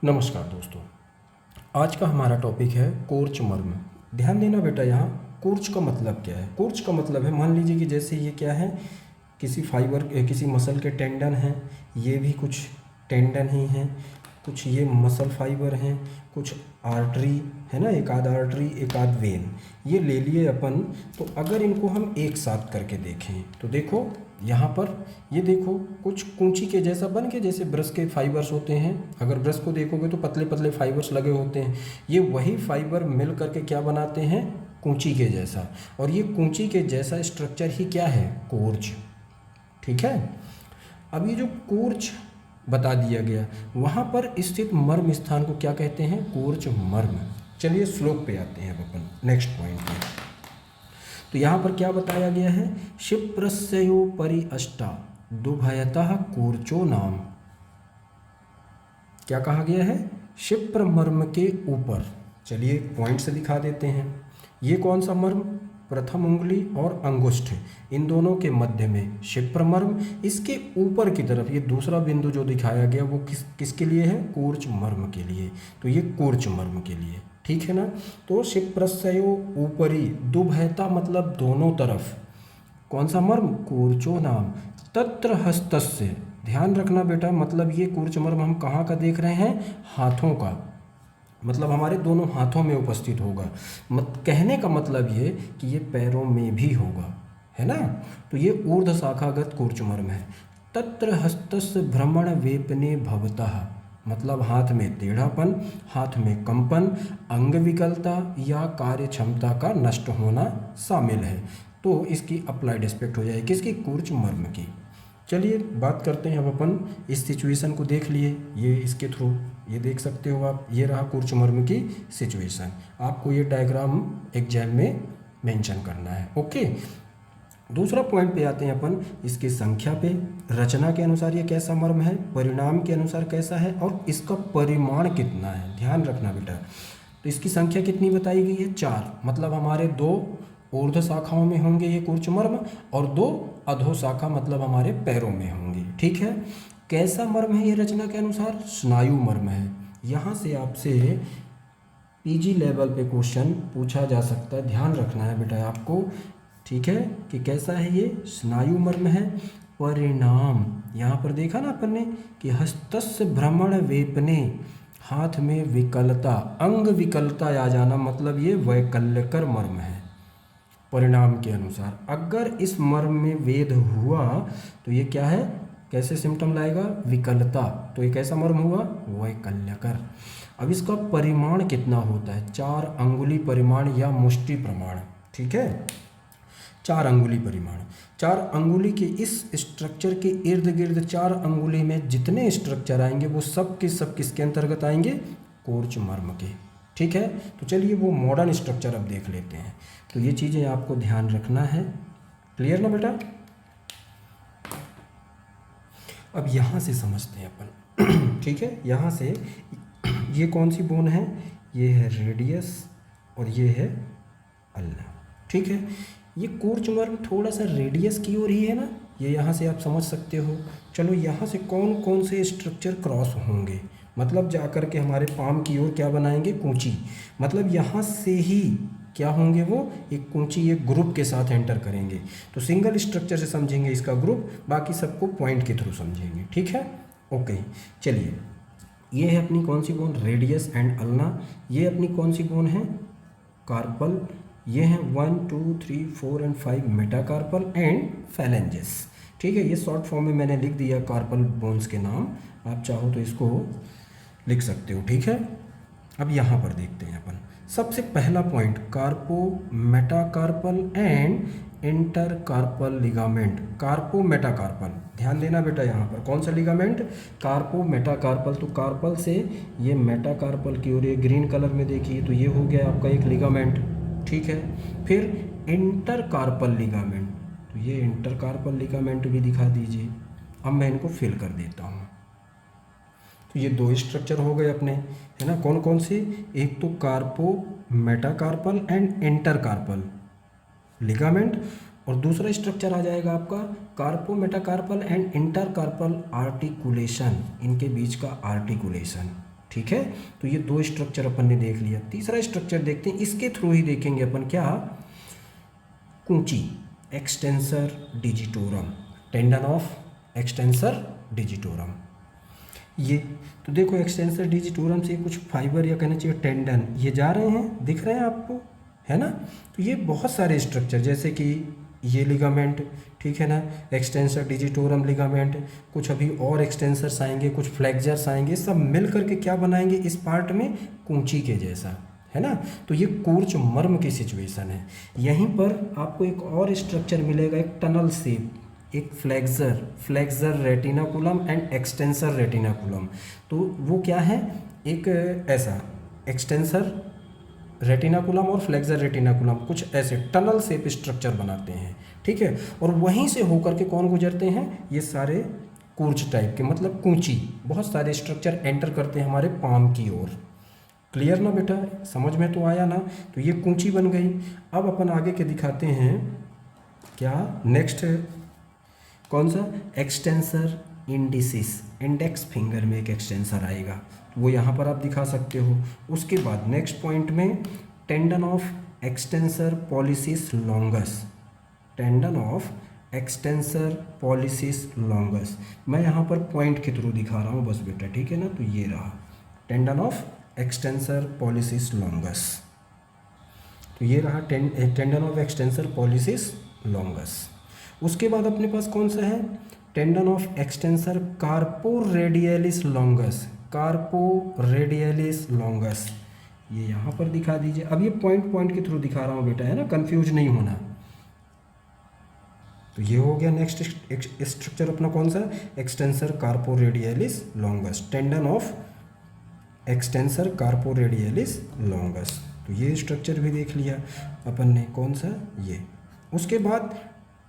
नमस्कार दोस्तों। आज का हमारा टॉपिक है कोर्च मर्म। ध्यान देना बेटा, यहाँ कोर्च का मतलब क्या है। कोर्च का मतलब है, मान लीजिए कि जैसे ये क्या है, किसी फाइबर किसी मसल के टेंडन हैं, ये भी कुछ टेंडन ही हैं, कुछ ये मसल फाइबर हैं, कुछ आर्टरी है ना, एक आध आर्टरी एक आध वेन, ये ले लिए अपन। तो अगर इनको हम एक साथ करके देखें तो देखो यहाँ पर, ये देखो कुछ कूंची के जैसा बन के, जैसे ब्रश के फाइबर्स होते हैं, अगर ब्रश को देखोगे तो पतले पतले फाइबर्स लगे होते हैं, ये वही फाइबर मिल करके क्या बनाते हैं, कूंची के जैसा। और ये कूंची के जैसा स्ट्रक्चर ही क्या है, कोर्च। ठीक है। अब ये जो कोर्च बता दिया गया, वहाँ पर स्थित मर्म स्थान को क्या कहते हैं, कोर्च मर्म। चलिए श्लोक पे आते हैं अपन, नेक्स्ट पॉइंट पे। तो यहाँ पर क्या बताया गया है, क्षिप्रस्योपरि अष्टा दुभयतः कोर्चो नाम। क्या कहा गया है, क्षिप्र मर्म के ऊपर। चलिए पॉइंट से दिखा देते हैं। ये कौन सा मर्म, प्रथम उंगली और अंगुष्ठ, इन दोनों के मध्य में क्षिप्र मर्म, इसके ऊपर की तरफ ये दूसरा बिंदु जो दिखाया गया वो किसके लिए है, कोर्च मर्म के लिए। तो ये कोर्च मर्म के लिए, ठीक है ना। तो क्षिप्रस्यो ऊपरी, दुभयता मतलब दोनों तरफ, कौन सा मर्म, कोर्चो नाम। तत्र हस्तस्य, ध्यान रखना बेटा, मतलब ये कोर्च मर्म हम कहाँ का देख रहे हैं, हाथों का, मतलब हमारे दोनों हाथों में उपस्थित होगा। कहने का मतलब ये कि ये पैरों में भी होगा, है ना। तो ये ऊर्ध्व शाखागत कोर्च मर्म है। तत्र हस्तस्य भ्रमण वेपने भवतः, मतलब हाथ में टेढ़ापन, हाथ में कंपन, अंग विकलता या कार्य क्षमता का नष्ट होना शामिल है। तो इसकी अप्लाइड एस्पेक्ट हो जाएगी किसकी, कोर्च मर्म की। चलिए बात करते हैं अब अपन, इस सिचुएशन को देख लिए, ये इसके थ्रू ये देख सकते हो आप, ये रहा कोर्च मर्म की सिचुएशन। आपको ये डायग्राम एग्जाम में मेंशन करना है, ओके। दूसरा पॉइंट पे आते हैं अपन, इसकी संख्या पे। रचना के अनुसार ये कैसा मर्म है, परिणाम के अनुसार कैसा है, और इसका परिमाण कितना है, ध्यान रखना बेटा। तो इसकी संख्या कितनी बताई गई है, 4, मतलब हमारे 2 ऊर्ध्व शाखाओं में होंगे ये कोर्च मर्म, और 2 अधो शाखा मतलब हमारे पैरों में होंगे, ठीक है। कैसा मर्म है ये रचना के अनुसार, स्नायु मर्म है। यहाँ से आपसे पीजी लेवल पे क्वेश्चन पूछा जा सकता है, ध्यान रखना है बेटा आपको, ठीक है, कि कैसा है ये, स्नायु मर्म है। परिणाम, यहाँ पर देखा ना अपन ने कि हस्तस्य भ्रमण वेपने, हाथ में विकलता, अंग विकलता आ जाना, मतलब ये वैकल्यकर मर्म है। परिणाम के अनुसार अगर इस मर्म में वेद हुआ तो ये क्या है, कैसे सिम्टम लाएगा, विकलता। तो ये कैसा मर्म हुआ, वैकल्यकर। अब इसका परिमाण कितना होता है, 4 अंगुली परिमाण या मुष्टि प्रमाण, ठीक है, 4 अंगुली परिमाण। 4 अंगुली के इस स्ट्रक्चर के इर्द गिर्द 4 अंगुली में जितने स्ट्रक्चर आएंगे वो सब के सब किसके अंतर्गत आएंगे, कोर्च मर्म के, ठीक है। तो चलिए वो मॉडर्न स्ट्रक्चर अब देख लेते हैं। तो ये चीज़ें आपको ध्यान रखना है, क्लियर ना बेटा। अब यहाँ से समझते हैं अपन, ठीक है। यहाँ से ये कौन सी बोन है, ये है रेडियस और ये है अल्ना, ठीक है। ये कोर्च मर्म थोड़ा सा रेडियस की ओर ही है ना, ये यहाँ से आप समझ सकते हो। चलो यहाँ से कौन कौन से स्ट्रक्चर क्रॉस होंगे, मतलब जाकर के हमारे पाम की ओर क्या बनाएंगे, कूंची, मतलब यहाँ से ही क्या होंगे वो, एक कूंची एक ग्रुप के साथ एंटर करेंगे। तो सिंगल स्ट्रक्चर से समझेंगे इसका ग्रुप, बाकी सबको पॉइंट के थ्रू समझेंगे, ठीक है, ओके। चलिए ये है अपनी कौन सी बोन, रेडियस एंड अल्ना। ये अपनी कौन सी बोन है, कार्पल। ये हैं 1 2 3 4 एंड 5 मेटाकार्पल एंड फैलेंजेस, ठीक है। ये शॉर्ट फॉर्म में मैंने लिख दिया कार्पल बोन्स के नाम, आप चाहो तो इसको लिख सकते हो, ठीक है। अब यहाँ पर देखते हैं अपन, सबसे पहला point, carpo metacarpal and intercarpal ligament. Carpo metacarpal, ध्यान देना बेटा, यहाँ पर कौन सा लिगामेंट, कार्पो मेटाकार्पल। तो कार्पल से ये मेटाकार्पल की ओर, ये ग्रीन कलर में देखिए, तो ये हो गया आपका एक लिगामेंट, ठीक है। फिर इंटरकार्पल लिगामेंट, तो ये इंटरकार्पल लिगामेंट भी दिखा दीजिए। अब मैं इनको फिल कर देता हूँ। तो ये 2 स्ट्रक्चर हो गए अपने, है ना, कौन कौन से, एक तो carpo metacarpal and intercarpal ligament, और दूसरा स्ट्रक्चर आ जाएगा आपका कार्पो मेटाकार्पल एंड इंटरकार्पल आर्टिकुलेशन, इनके बीच का आर्टिकुलेशन, ठीक है, तो ये 2 स्ट्रक्चर अपन ने देख लिया। तीसरा स्ट्रक्चर देखते हैं, इसके थ्रू ही देखेंगे अपन क्या, कूंची, extensor digitorum, tendon of extensor digitorum. ये तो देखो एक्सटेंसर डिजिटोरम से कुछ फाइबर या कहना चाहिए टेंडन ये जा रहे हैं, दिख रहे हैं आपको, है ना। तो ये बहुत सारे स्ट्रक्चर, जैसे कि ये लिगामेंट, ठीक है ना, एक्सटेंसर डिजिटोरम लिगामेंट, कुछ अभी और एक्सटेंसर्स आएंगे, कुछ फ्लेक्सर्स आएंगे, सब मिल करके क्या बनाएंगे इस पार्ट में, कूंची के जैसा, है ना। तो ये कूर्च मर्म की सिचुएशन है। यहीं पर आपको एक और स्ट्रक्चर मिलेगा, एक टनल शेप, एक flexor retinaculum and extensor retinaculum. तो वो क्या है, एक ऐसा एक्सटेंसर रेटिनाकुलम और फ्लेक्सर रेटिनाकुलम कुछ ऐसे टनल शेप स्ट्रक्चर बनाते हैं, ठीक है। और वहीं से होकर के कौन गुजरते हैं, ये सारे कूर्च टाइप के, मतलब कूंची, बहुत सारे स्ट्रक्चर एंटर करते हैं हमारे पाम की ओर। क्लियर ना बेटा, समझ में तो आया ना। तो ये कूंची बन गई। अब अपन आगे के दिखाते हैं क्या, नेक्स्ट कौन सा, एक्सटेंसर इंडिसिस, इंडेक्स फिंगर में एक एक्सटेंसर आएगा, वो यहाँ पर आप दिखा सकते हो। उसके बाद नेक्स्ट पॉइंट में tendon of extensor pollicis longus, tendon of extensor pollicis longus, मैं यहाँ पर पॉइंट के थ्रू दिखा रहा हूँ बस बेटा, ठीक है ना। तो ये रहा tendon of extensor pollicis longus, तो ये रहा tendon of extensor pollicis longus. उसके बाद अपने पास कौन सा है, tendon of extensor carpi radialis longus, carpi radialis longus, ये यहाँ पर दिखा दीजिए। अब ये पॉइंट के थ्रू दिखा रहा हूँ बेटा, है ना, कंफ्यूज नहीं होना। तो ये हो गया नेक्स्ट स्ट्रक्चर अपना कौन सा, extensor carpi radialis longus, tendon of extensor carpi radialis longus. तो ये स्ट्रक्चर भी देख लिया अपन ने, कौन सा, ये। उसके बाद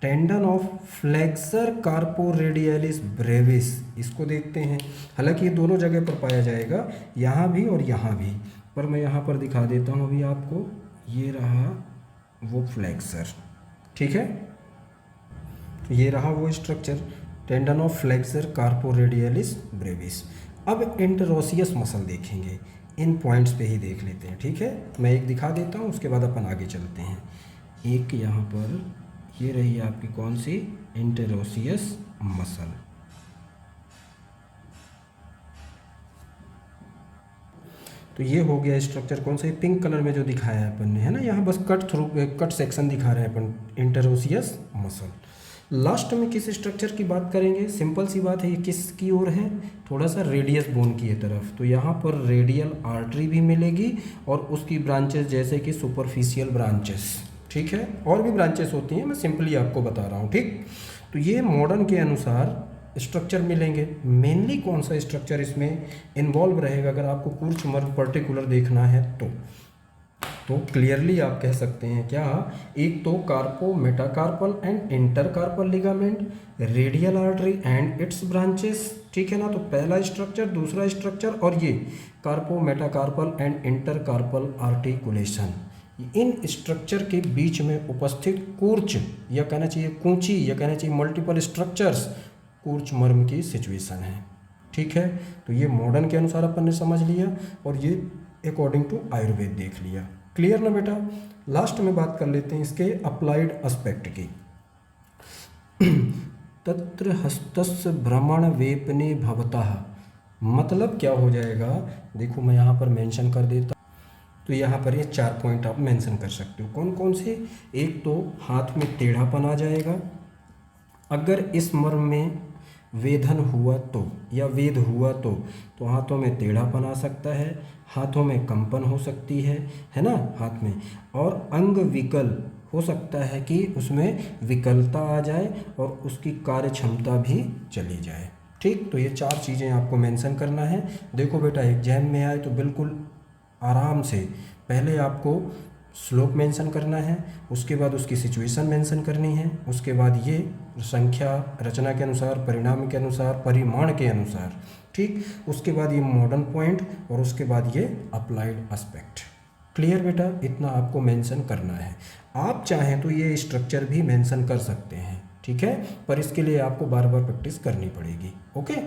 tendon of flexor carpi radialis Brevis, इसको देखते हैं। हालांकि ये दोनों जगह पर पाया जाएगा, यहाँ भी और यहाँ भी, पर मैं यहाँ पर दिखा देता हूँ अभी आपको। ये रहा वो फ्लेक्सर, ठीक है, ये रहा वो structure, tendon of flexor carpi radialis brevis. अब इंटरोसियस मसल देखेंगे, इन पॉइंट्स पे ही देख लेते हैं, ठीक है। मैं एक दिखा देता हूँ, उसके बाद अपन आगे चलते हैं। एक यहाँ पर ये रही आपकी कौन सी, इंटरोसियस मसल। तो ये हो गया स्ट्रक्चर कौन सा, पिंक कलर में जो दिखाया है अपन ने, है ना, यहाँ बस कट सेक्शन दिखा रहे हैं अपन, इंटरोसियस मसल। लास्ट में किस स्ट्रक्चर की बात करेंगे, सिंपल सी बात है, ये किस की ओर है, थोड़ा सा रेडियस बोन की तरफ। तो यहाँ पर रेडियल आर्टरी भी मिलेगी और उसकी ब्रांचेस जैसे कि सुपरफिशियल ब्रांचेस, ठीक है, और भी ब्रांचेस होती हैं, मैं सिंपली आपको बता रहा हूँ, ठीक। तो ये मॉडर्न के अनुसार स्ट्रक्चर मिलेंगे। मेनली कौन सा स्ट्रक्चर इसमें इन्वॉल्व रहेगा, अगर आपको कूर्च मर्म पर्टिकुलर देखना है तो क्लियरली आप कह सकते हैं क्या, एक तो carpo metacarpal and intercarpal ligament, radial artery and its branches, ठीक है ना। तो पहला स्ट्रक्चर, दूसरा स्ट्रक्चर, और ये कार्पो मेटाकार्पल एंड इंटरकार्पल आर्टिकुलेशन, इन स्ट्रक्चर के बीच में उपस्थित कूर्च या कहना चाहिए कूंची या कहना चाहिए मल्टीपल स्ट्रक्चर्स कूर्च मर्म की सिचुएशन है, ठीक है। तो ये मॉडर्न के अनुसार अपन ने समझ लिया और ये अकॉर्डिंग टू आयुर्वेद देख लिया। क्लियर ना बेटा। लास्ट में बात कर लेते हैं इसके अप्लाइड एस्पेक्ट की। तत्र हस्तस्य भ्रमण वेपने भवतः, मतलब क्या हो जाएगा, देखो मैं यहाँ पर मेंशन कर देता। तो यहाँ पर ये 4 पॉइंट आप मेंशन कर सकते हो। कौन कौन से, एक तो हाथ में टेढ़ापन आ जाएगा, अगर इस मर्म में वेधन हुआ तो या वेद हुआ तो हाथों में टेढ़ापन आ सकता है, हाथों में कंपन हो सकती है ना हाथ में, और अंग विकल हो सकता है कि उसमें विकलता आ जाए और उसकी कार्य क्षमता भी चली जाए, ठीक। तो ये 4 चीज़ें आपको मेंशन करना है। देखो बेटा एग्जाम में आए तो बिल्कुल आराम से पहले आपको श्लोक मेंशन करना है, उसके बाद उसकी सिचुएशन मेंशन करनी है, उसके बाद ये संख्या रचना के अनुसार, परिणाम के अनुसार, परिमाण के अनुसार, ठीक। उसके बाद ये मॉडर्न पॉइंट और उसके बाद ये अप्लाइड एस्पेक्ट। क्लियर बेटा, इतना आपको मेंशन करना है। आप चाहें तो ये स्ट्रक्चर भी मेंशन कर सकते हैं, ठीक है, पर इसके लिए आपको बार बार प्रैक्टिस करनी पड़ेगी। ओके,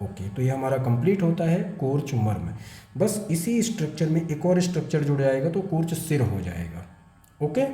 ओके, तो ये हमारा कंप्लीट होता है कोर्च मर्म। बस इसी स्ट्रक्चर में एक और स्ट्रक्चर जुड़ जाएगा तो कोर्च सिर हो जाएगा। ओके।